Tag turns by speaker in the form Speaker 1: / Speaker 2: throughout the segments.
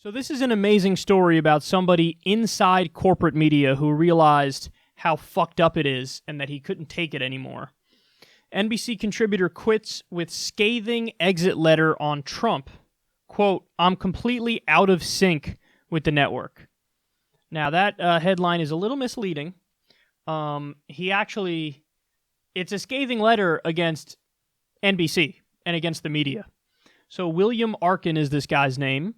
Speaker 1: So this is an amazing story about somebody inside corporate media who realized how fucked up it is and that he couldn't take it anymore. NBC contributor quits with scathing exit letter on Trump. Quote, "I'm completely out of sync with the network." Now that headline is a little misleading. It's a scathing letter against NBC and against the media. So William Arkin is this guy's name.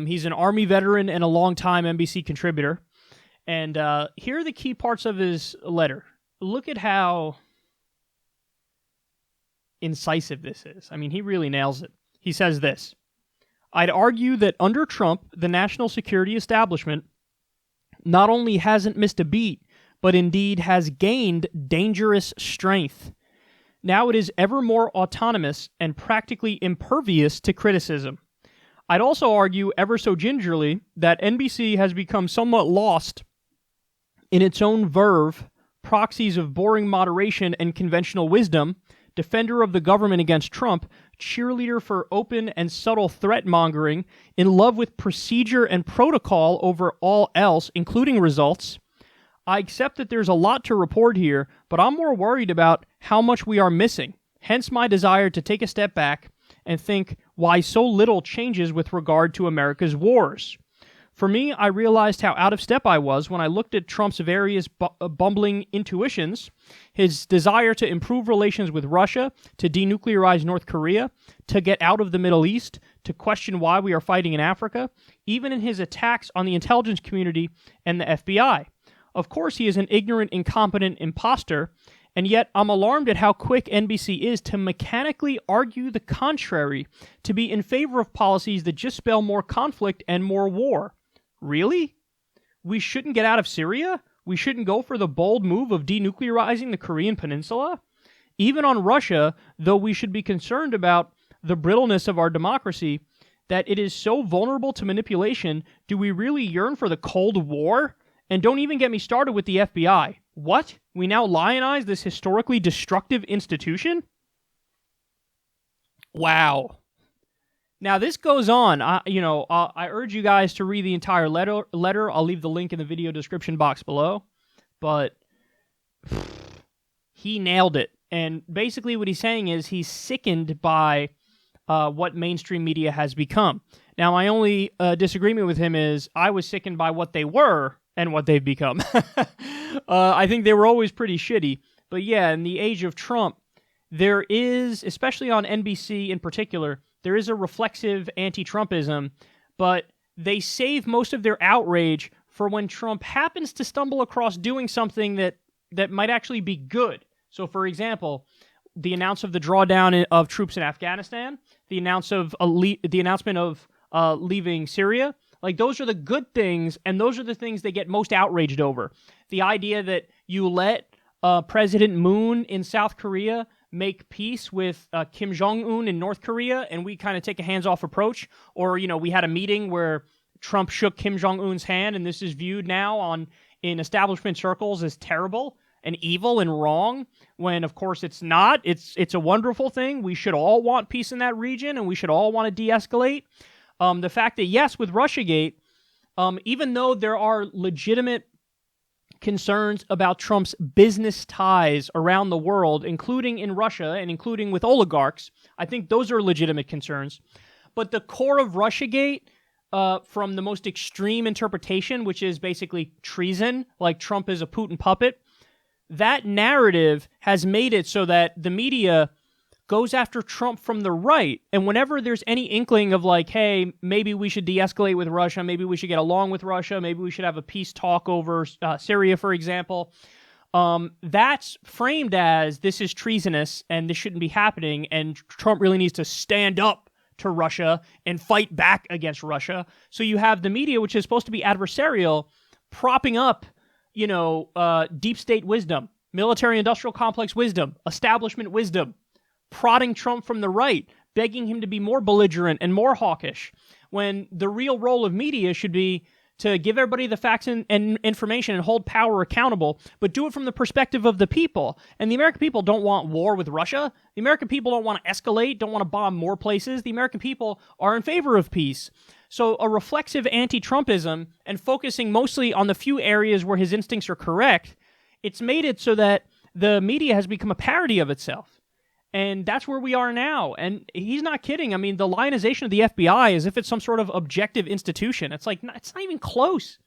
Speaker 1: He's an Army veteran and a longtime NBC contributor. And here are the key parts of his letter. Look at how incisive this is. I mean, he really nails it. He says this: "I'd argue that under Trump, the national security establishment not only hasn't missed a beat, but indeed has gained dangerous strength. Now it is ever more autonomous and practically impervious to criticism. I'd also argue ever so gingerly that NBC has become somewhat lost in its own verve, proxies of boring moderation and conventional wisdom, defender of the government against Trump, cheerleader for open and subtle threat-mongering, in love with procedure and protocol over all else, including results. I accept that there's a lot to report here, but I'm more worried about how much we are missing, hence my desire to take a step back and think why so little changes with regard to America's wars. For me, I realized how out of step I was when I looked at Trump's various bumbling intuitions, his desire to improve relations with Russia, to denuclearize North Korea, to get out of the Middle East, to question why we are fighting in Africa, even in his attacks on the intelligence community and the FBI. Of course, he is an ignorant, incompetent imposter, and yet I'm alarmed at how quick NBC is to mechanically argue the contrary, to be in favor of policies that just spell more conflict and more war. Really? We shouldn't get out of Syria? We shouldn't go for the bold move of denuclearizing the Korean Peninsula? Even on Russia, though we should be concerned about the brittleness of our democracy, that it is so vulnerable to manipulation, do we really yearn for the Cold War? And don't even get me started with the FBI. What? We now lionize this historically destructive institution? Wow. Now, this goes on. I urge you guys to read the entire letter. I'll leave the link in the video description box below. But he nailed it. And basically what he's saying is he's sickened by what mainstream media has become. Now, my only disagreement with him is I was sickened by what they were and what they've become. I think they were always pretty shitty. But yeah, in the age of Trump, there is, especially on NBC in particular, there is a reflexive anti-Trumpism, but they save most of their outrage for when Trump happens to stumble across doing something that might actually be good. So, for example, the announcement of the drawdown of troops in Afghanistan, the announcement of leaving Syria. Like, those are the good things, and those are the things they get most outraged over. The idea that you let President Moon in South Korea make peace with Kim Jong-un in North Korea, and we kind of take a hands-off approach. Or, we had a meeting where Trump shook Kim Jong-un's hand, and this is viewed now in establishment circles as terrible and evil and wrong, when, of course, it's not. It's a wonderful thing. We should all want peace in that region, and we should all want to de-escalate. The fact that, yes, with Russiagate, even though there are legitimate concerns about Trump's business ties around the world, including in Russia and including with oligarchs, I think those are legitimate concerns. But the core of Russiagate, from the most extreme interpretation, which is basically treason, like Trump is a Putin puppet, that narrative has made it so that the media goes after Trump from the right. And whenever there's any inkling of like, hey, maybe we should de-escalate with Russia, maybe we should get along with Russia, maybe we should have a peace talk over Syria, for example, that's framed as this is treasonous and this shouldn't be happening, and Trump really needs to stand up to Russia and fight back against Russia. So you have the media, which is supposed to be adversarial, propping up, deep state wisdom, military-industrial complex wisdom, establishment wisdom, prodding Trump from the right, begging him to be more belligerent and more hawkish, when the real role of media should be to give everybody the facts and information and hold power accountable, but do it from the perspective of the people. And the American people don't want war with Russia. The American people don't want to escalate, don't want to bomb more places. The American people are in favor of peace. So a reflexive anti-Trumpism and focusing mostly on the few areas where his instincts are correct, it's made it so that the media has become a parody of itself. And that's where we are now. And he's not kidding. I mean, the lionization of the FBI as if it's some sort of objective institution. It's like, it's not even close.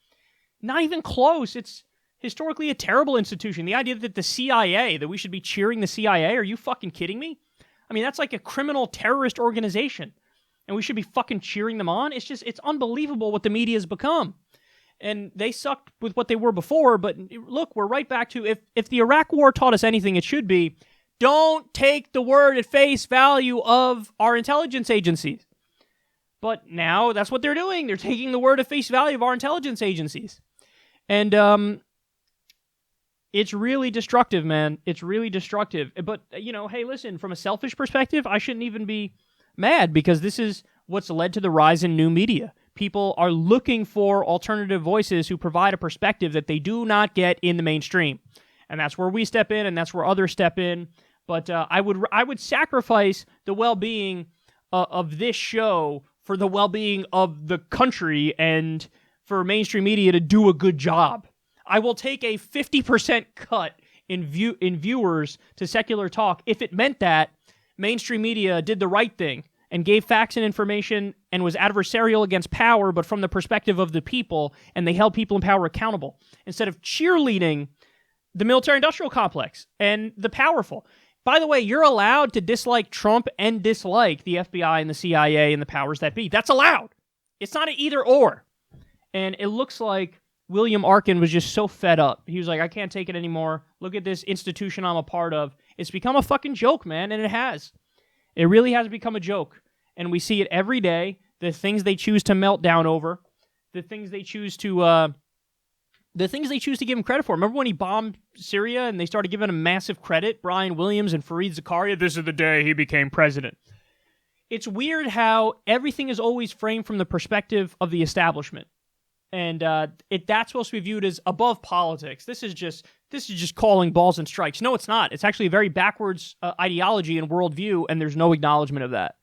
Speaker 1: Not even close. It's historically a terrible institution. The idea that the CIA, that we should be cheering the CIA, are you fucking kidding me? I mean, that's like a criminal terrorist organization. And we should be fucking cheering them on? It's unbelievable what the media has become. And they sucked with what they were before, but look, we're right back to, if the Iraq War taught us anything, it should be, don't take the word at face value of our intelligence agencies. But now that's what they're doing. They're taking the word at face value of our intelligence agencies. And it's really destructive, man. It's really destructive. But, hey, listen, from a selfish perspective, I shouldn't even be mad because this is what's led to the rise in new media. People are looking for alternative voices who provide a perspective that they do not get in the mainstream. And that's where we step in, and that's where others step in. But I would sacrifice the well-being of this show for the well-being of the country and for mainstream media to do a good job. I will take a 50% cut in viewers to secular talk if it meant that mainstream media did the right thing and gave facts and information and was adversarial against power, but from the perspective of the people, and they held people in power accountable, instead of cheerleading the military-industrial complex and the powerful. By the way, you're allowed to dislike Trump and dislike the FBI and the CIA and the powers that be. That's allowed. It's not an either-or. And it looks like William Arkin was just so fed up. He was like, I can't take it anymore. Look at this institution I'm a part of. It's become a fucking joke, man, and it has. It really has become a joke. And we see it every day. The things they choose to melt down over. The things they choose to give him credit for. Remember when he bombed Syria and they started giving him massive credit? Brian Williams and Fareed Zakaria, this is the day he became president. It's weird how everything is always framed from the perspective of the establishment. And that's supposed to be viewed as above politics. This is just calling balls and strikes. No, it's not. It's actually a very backwards ideology and worldview, and there's no acknowledgement of that.